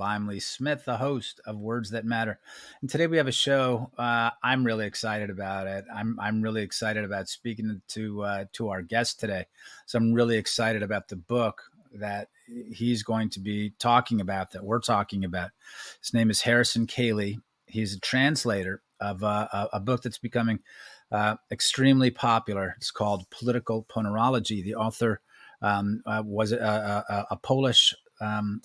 I'm Lee Smith, the host of Words That Matter. And today we have a show. I'm really excited about it. I'm really excited about speaking to our guest today. So I'm really excited about the book that he's going to be talking about, that we're talking about. His name is Harrison Koehli. He's a translator of a book that's becoming extremely popular. It's called Political Ponerology. The author was a Polish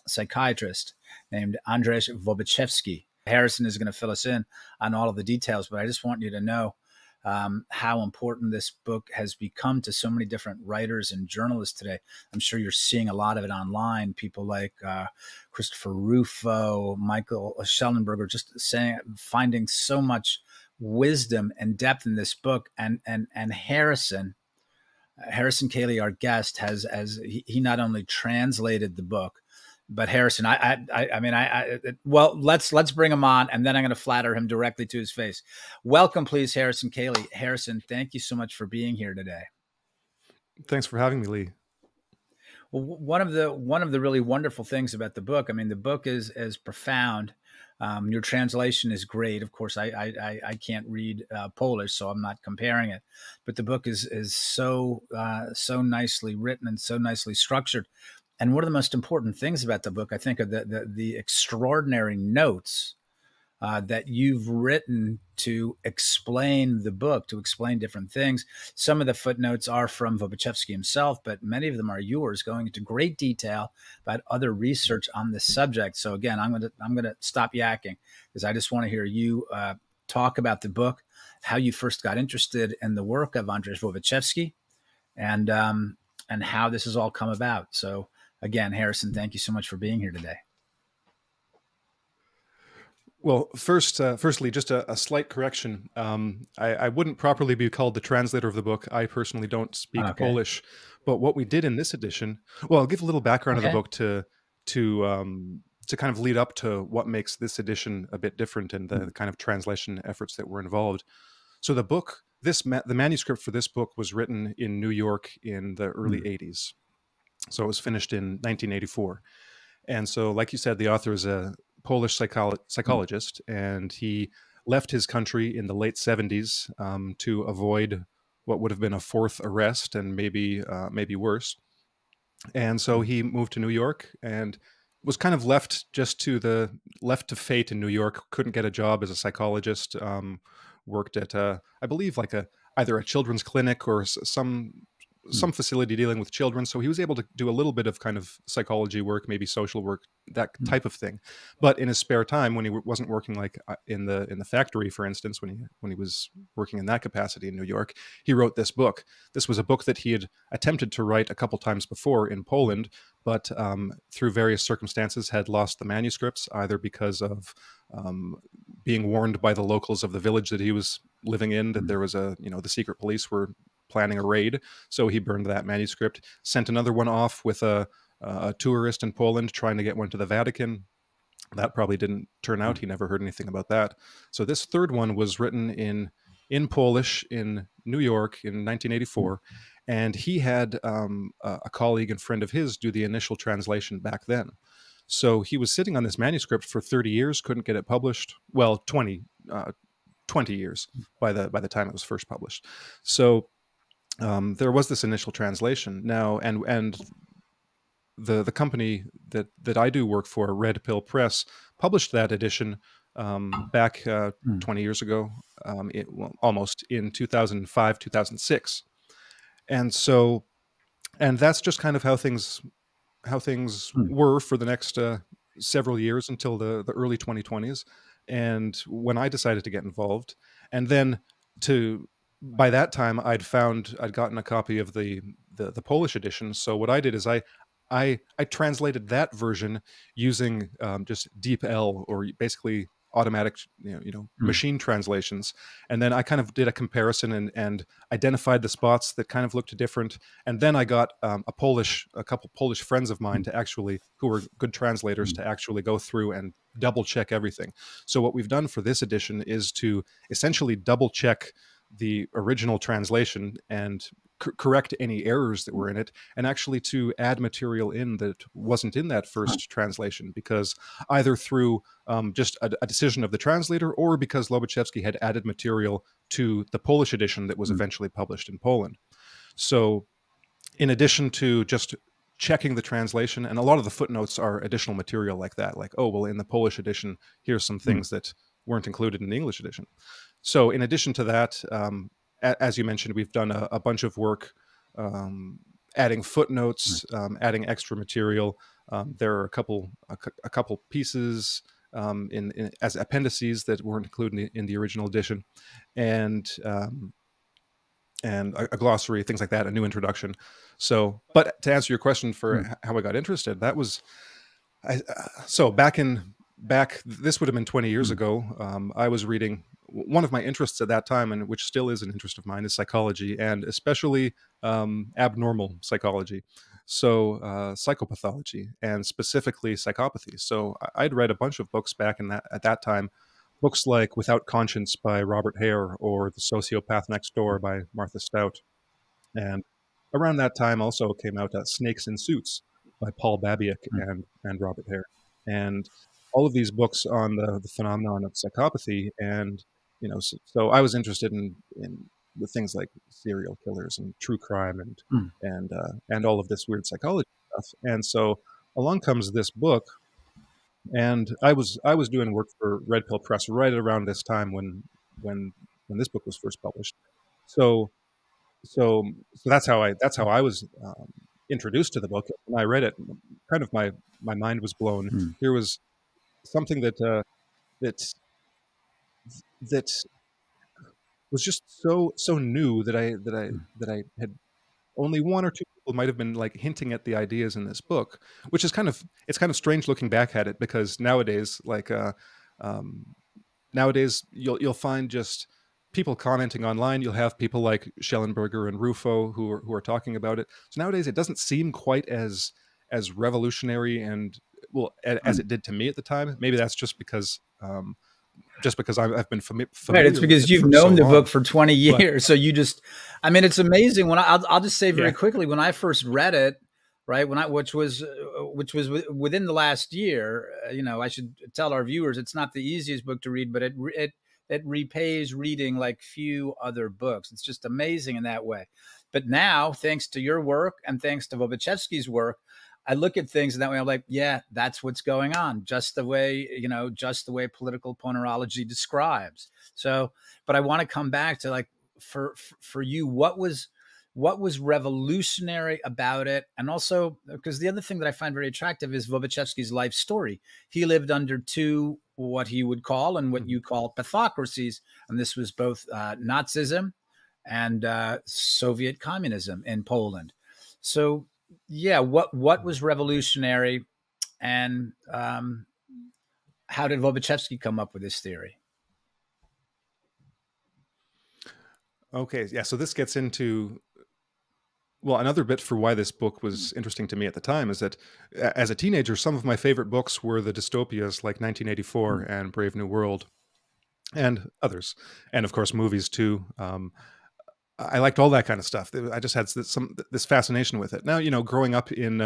psychiatrist named Andrew Łobaczewski. Harrison is going to fill us in on all of the details, but I just want you to know how important this book has become to so many different writers and journalists today. I'm sure you're seeing a lot of it online. People like Christopher Rufo, Michael Schellenberger, just finding so much wisdom and depth in this book. And Harrison Koehli, our guest, he not only translated the book, but Harrison, well, let's bring him on, and then I'm going to flatter him directly to his face. Welcome, please, Harrison Koehli. Harrison, thank you so much for being here today. Thanks for having me, Lee. Well, one of the really wonderful things about the book, I mean, the book is profound. Your translation is great. Of course, I can't read Polish, so I'm not comparing it. But the book is so nicely written and so nicely structured. And one of the most important things about the book, I think, are the extraordinary notes that you've written to explain the book, to explain different things. Some of the footnotes are from Łobaczewski himself, but many of them are yours, going into great detail about other research on this subject. So again, I'm going to stop yakking because I just want to hear you talk about the book, how you first got interested in the work of Andrew Łobaczewski, and how this has all come about. So again, Harrison, thank you so much for being here today. Well, firstly, just a slight correction. I wouldn't properly be called the translator of the book. I personally don't speak Polish, but what we did in this edition, well, I'll give a little background of the book to kind of lead up to what makes this edition a bit different and the kind of translation efforts that were involved. So the book, the manuscript for this book was written in New York in the early 80s. So it was finished in 1984. And so, like you said, the author is a Polish psychologist, and he left his country in the late 70s to avoid what would have been a fourth arrest and maybe worse. And so he moved to New York and was kind of left to fate in New York. Couldn't get a job as a psychologist. Worked at I believe either a children's clinic or some facility dealing with children. So he was able to do a little bit of kind of psychology work, maybe social work, that type of thing. But in his spare time, when he wasn't working in the factory, for instance, when he was working in that capacity in New York, he wrote this book. This was a book that he had attempted to write a couple times before in Poland, but through various circumstances had lost the manuscripts, either because of being warned by the locals of the village that he was living in that there was the secret police were planning a raid. So he burned that manuscript, sent another one off with a tourist in Poland trying to get one to the Vatican. That probably didn't turn out. He never heard anything about that. So this third one was written in Polish in New York in 1984. And he had a colleague and friend of his do the initial translation back then. So he was sitting on this manuscript for 30 years, couldn't get it published. Well, 20 years by the time it was first published. So there was this initial translation now, and the company that I do work for, Red Pill Press, published that edition back 20 years ago, almost in 2005, 2006. And so, and that's just kind of how things were for the next several years until the early 2020s. And when I decided to get involved, and then by that time I'd gotten a copy of the Polish edition. So what I did is I translated that version using just DeepL, or basically automatic machine translations, and then I kind of did a comparison and identified the spots that kind of looked different, and then I got a couple Polish friends of mine to actually, who were good translators, to actually go through and double check everything. So what we've done for this edition is to essentially double check the original translation and correct any errors that were in it, and actually to add material in that wasn't in that first translation, because either through just a decision of the translator, or because Łobaczewski had added material to the Polish edition that was eventually published in Poland. So in addition to just checking the translation, and a lot of the footnotes are additional material like that, like, oh, well, in the Polish edition, here's some things that weren't included in the English edition. So in addition to that, as you mentioned, we've done a bunch of work adding footnotes, adding extra material. There are a couple pieces as appendices that weren't included in the original edition, and a glossary, things like that, a new introduction. So, but to answer your question for how I got interested, that was, this would have been 20 years ago. I was reading, one of my interests at that time, and which still is an interest of mine, is psychology, and especially abnormal psychology. So psychopathology, and specifically psychopathy. So I'd read a bunch of books back at that time, books like Without Conscience by Robert Hare, or The Sociopath Next Door by Martha Stout. And around that time also came out Snakes in Suits by Paul Babiak and Robert Hare. And all of these books on the phenomenon of psychopathy. And, so I was interested in the things like serial killers and true crime and all of this weird psychology stuff. And so along comes this book. And I was doing work for Red Pill Press right around this time when this book was first published. So that's how I was introduced to the book. When I read it, kind of my mind was blown. There was something that was just so new that I had only one or two people might have been like hinting at the ideas in this book, which is kind of strange looking back at it, because nowadays, nowadays you'll find just people commenting online. You'll have people like Schellenberger and Rufo who are talking about it. So nowadays it doesn't seem quite as revolutionary and as it did to me at the time. Maybe that's just because I've been familiar. Right, it's because you've known the book for 20 years. So you just, I mean, it's amazing. When I'll just say very quickly, when I first read it, right, which was within the last year, I should tell our viewers, it's not the easiest book to read, but it repays reading like few other books. It's just amazing in that way. But now, thanks to your work and thanks to Łobaczewski's work, I look at things in that way. I'm like, yeah, that's what's going on. Just the way political ponerology describes. So, but I want to come back to, like, for you, what was revolutionary about it? And also, because the other thing that I find very attractive is Łobaczewski's life story. He lived under two, what he would call and what you call pathocracies. And this was both Nazism and Soviet communism in Poland. So, yeah, what was revolutionary, and how did Łobaczewski come up with this theory? Okay, yeah, so this gets into, well, another bit for why this book was interesting to me at the time is that as a teenager, some of my favorite books were the dystopias like 1984 and Brave New World and others, and of course movies too. I liked all that kind of stuff. I just had this fascination with it. Now, growing up in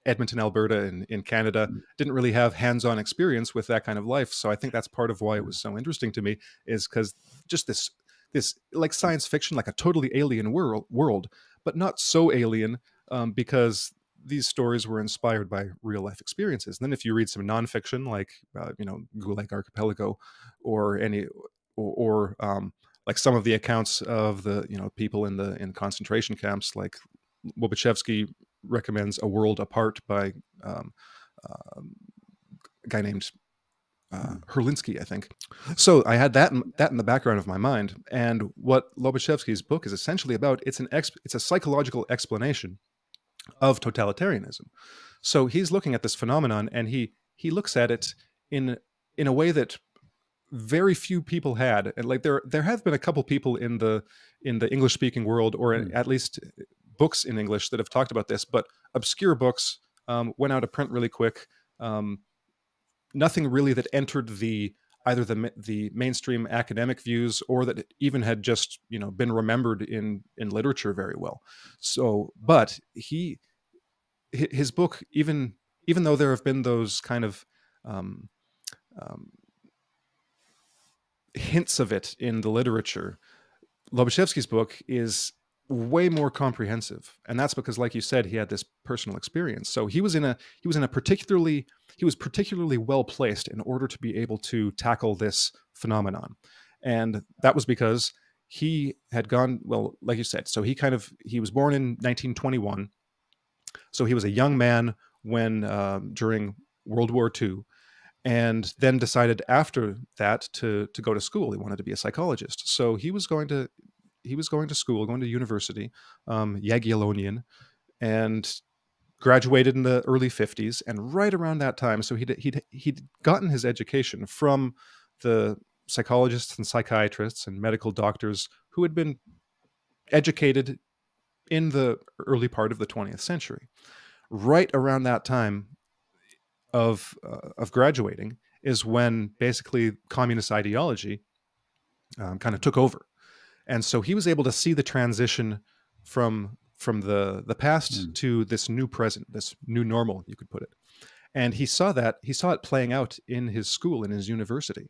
Edmonton, Alberta, in Canada, didn't really have hands-on experience with that kind of life. So I think that's part of why it was so interesting to me, is because just this like science fiction, like a totally alien world, but not so alien, because these stories were inspired by real life experiences. And then if you read some nonfiction, like Gulag Archipelago, or like some of the accounts of the people in concentration camps, like Łobaczewski recommends A World Apart by a guy named Herlinsky, I think. So I had that in the background of my mind. And what Łobaczewski's book is essentially about, it's a psychological explanation of totalitarianism. So he's looking at this phenomenon, and he looks at it in a way that very few people had. And like there have been a couple people in the English speaking world, or at least books in English, that have talked about this, but obscure books, went out of print really quick. Nothing really that entered the either the mainstream academic views, or that it even had just, you know, been remembered in literature very well. So, but his book, even though there have been those kind of um, um, hints of it in the literature, Łobaczewski's book is way more comprehensive, and that's because, like you said, he had this personal experience. So he was particularly well placed in order to be able to tackle this phenomenon, and that was because he had gone, well, like you said. So he was born in 1921, so he was a young man when during World War II, and then decided after that to go to school. He wanted to be a psychologist, so he was going to school, going to university, Jagiellonian, and graduated in the early 50s. And right around that time, so he'd gotten his education from the psychologists and psychiatrists and medical doctors who had been educated in the early part of the 20th century. Right around that time of graduating is when basically communist ideology kind of took over. And so he was able to see the transition from the past to this new present, this new normal, you could put it. And he saw it playing out in his school, in his university.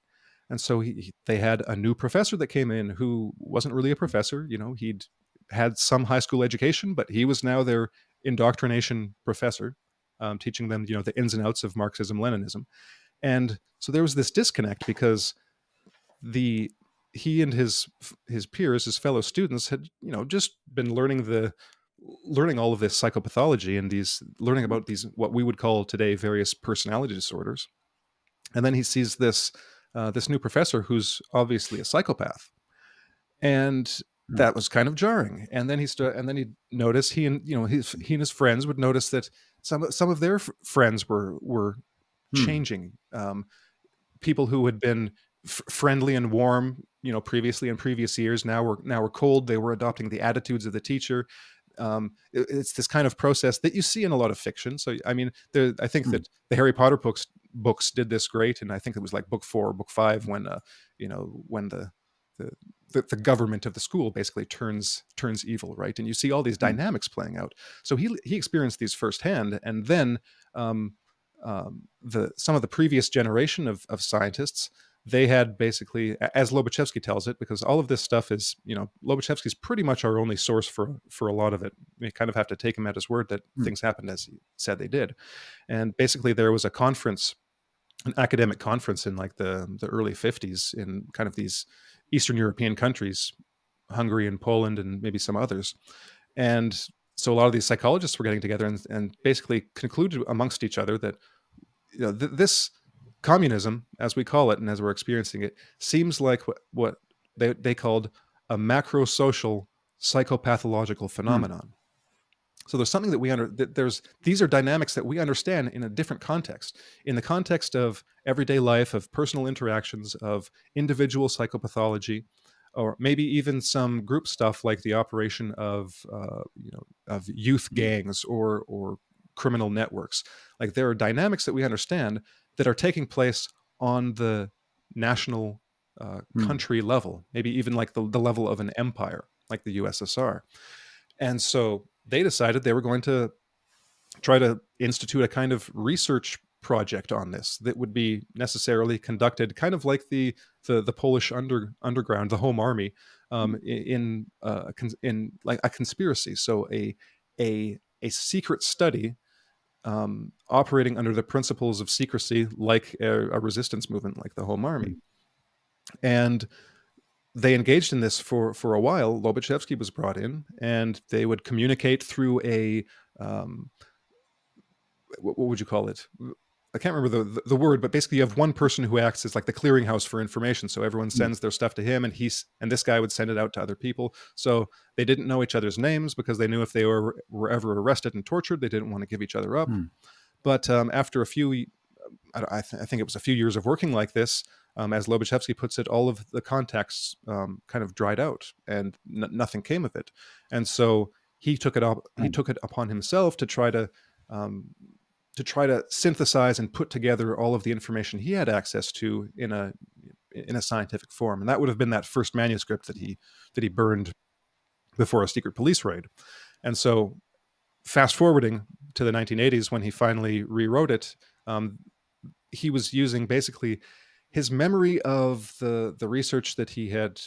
And so they had a new professor that came in who wasn't really a professor. You know, he'd had some high school education, but he was now their indoctrination professor, teaching them, you know, the ins and outs of Marxism, Leninism. And so there was this disconnect because he and his peers, his fellow students, had, you know, just been learning all of this psychopathology and learning about these, what we would call today, various personality disorders. And then he sees this new professor who's obviously a psychopath, and that was kind of jarring. And then he noticed, he and his friends would notice that some of their friends were changing. People who had been friendly and warm, you know, previously in previous years, now were cold. They were adopting the attitudes of the teacher. It's this kind of process that you see in a lot of fiction. So, I mean, I think that the Harry Potter books did this great, and I think it was like book 4 or book 5 when when the government of the school basically turns evil, right? And you see all these dynamics playing out. So he experienced these firsthand, and then some of the previous generation of scientists, they had basically, as Łobaczewski tells it, because all of this stuff is, you know, Łobaczewski's pretty much our only source for a lot of it. We kind of have to take him at his word that things happened as he said they did. And basically there was a conference, an academic conference in like the early 50s in kind of these Eastern European countries, Hungary and Poland and maybe some others. And so a lot of these psychologists were getting together and basically concluded amongst each other that, you know, this communism, as we call it and as we're experiencing it, seems like what they called a macro-social psychopathological phenomenon. So there's something that these are dynamics that we understand in a different context, in the context of everyday life, of personal interactions, of individual psychopathology, or maybe even some group stuff like the operation of of youth gangs or criminal networks. Like, there are dynamics that we understand that are taking place on the national country level, maybe even like the level of an empire, like the USSR. And so they decided they were going to try to institute a kind of research project on this that would be necessarily conducted kind of like the Polish underground, the Home Army, in like a conspiracy. So a secret study operating under the principles of secrecy, like a resistance movement like the Home Army. And they engaged in this for a while. Łobaczewski was brought in, and they would communicate through a what would you call it? I can't remember the word, but basically you have one person who acts as like the clearinghouse for information. So everyone sends their stuff to him, and this guy would send it out to other people. So they didn't know each other's names because they knew if they were ever arrested and tortured, they didn't want to give each other up. But after a few, I think it was a few years of working like this, as Łobaczewski puts it, all of the contacts kind of dried out, and nothing came of it. And so he took it upon himself to try to try to synthesize and put together all of the information he had access to in a scientific form. And that would have been that first manuscript that he burned before a secret police raid. And so fast forwarding to the 1980s, when he finally rewrote it, he was using basically his memory of the research that he had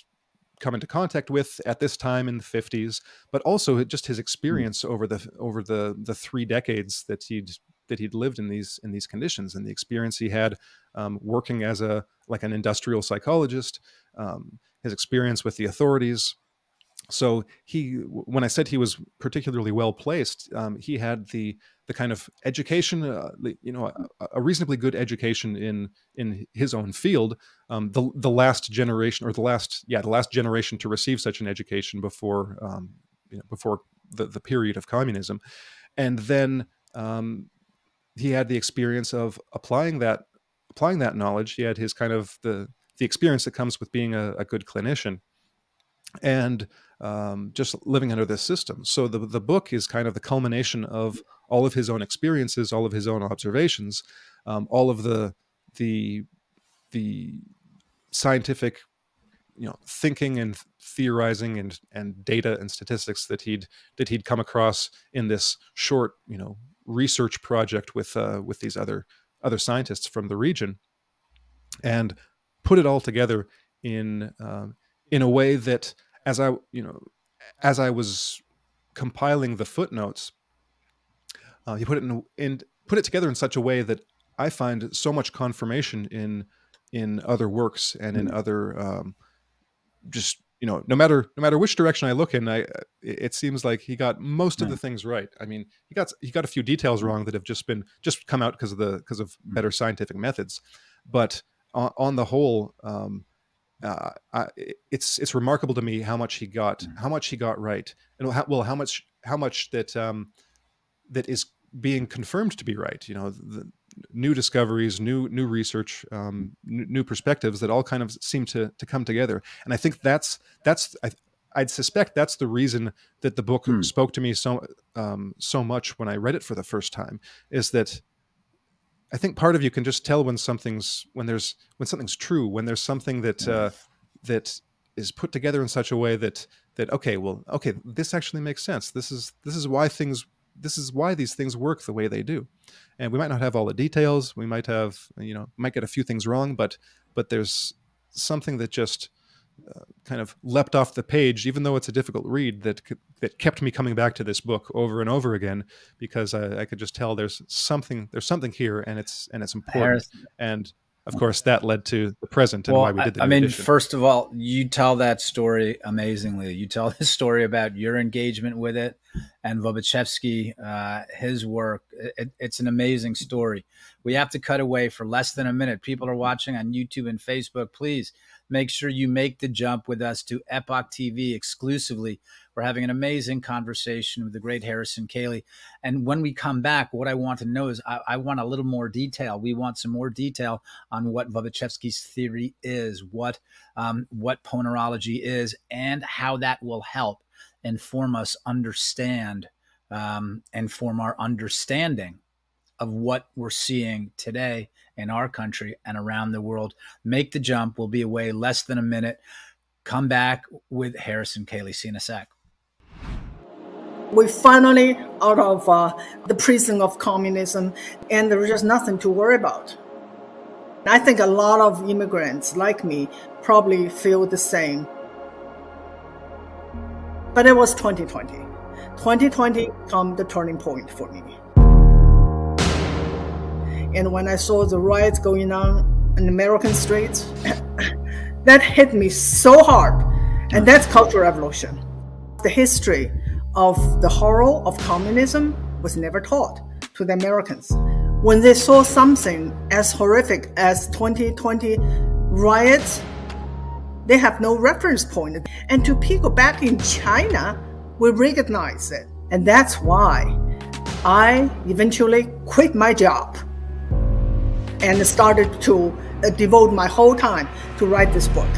come into contact with at this time in the 50s, but also just his experience over the 3 decades that he'd lived in these conditions, and the experience he had working as an industrial psychologist, his experience with the authorities. So when I said he was particularly well placed, he had the kind of education, a reasonably good education in his own field. The last generation, or the last generation to receive such an education before the period of communism, and then he had the experience of applying that knowledge. He had his kind of the experience that comes with being a good clinician, and just living under this system. So the book is kind of the culmination of all of his own experiences, all of his own observations, all of the scientific, thinking and theorizing and data and statistics that he'd come across in this short, research project with these other scientists from the region, and put it all together in a way that, as I was compiling the footnotes, he put it together in such a way that I find so much confirmation in other works and in other no matter which direction I look in, it seems like he got most of the things right. I mean, he got a few details wrong that have just come out because of better scientific methods, but on the whole, it's remarkable to me how much he got right, and how much that is being confirmed to be right. The new discoveries, new research, new perspectives that all kind of seem to come together. And I think I'd suspect that's the reason that the book spoke to me so much when I read it for the first time, is that I think part of you can just tell when something's true, when there's something that is put together in such a way that okay, this actually makes sense. This is why these things work the way they do. And we might not have all the details. We might might get a few things wrong, but there's something that just kind of leapt off the page, even though it's a difficult read, that kept me coming back to this book over and over again, because I could just tell there's something here, and it's important. Harrison. And of course, that led to the present and why we did the new edition. First of all, you tell that story amazingly. You tell the story about your engagement with it and Łobaczewski, his work. It's an amazing story. We have to cut away for less than a minute. People are watching on YouTube and Facebook. Please make sure you make the jump with us to Epoch TV exclusively. We're having an amazing conversation with the great Harrison Koehli. And when we come back, what I want to know is I want a little more detail. We want some more detail on what Łobaczewski's theory is, what ponerology is, and how that will help inform us understand and form our understanding of what we're seeing today in our country and around the world. Make the jump. We'll be away less than a minute. Come back with Harrison Koehli. See you in a sec. We're finally out of the prison of communism, and there's just nothing to worry about. I think a lot of immigrants like me probably feel the same. But it was 2020. 2020 come the turning point for me. And when I saw the riots going on in American streets, that hit me so hard. And that's cultural revolution. The history of the horror of communism was never taught to the Americans. When they saw something as horrific as 2020 riots, they have no reference point. And to people back in China, we recognize it. And that's why I eventually quit my job and started to devote my whole time to write this book.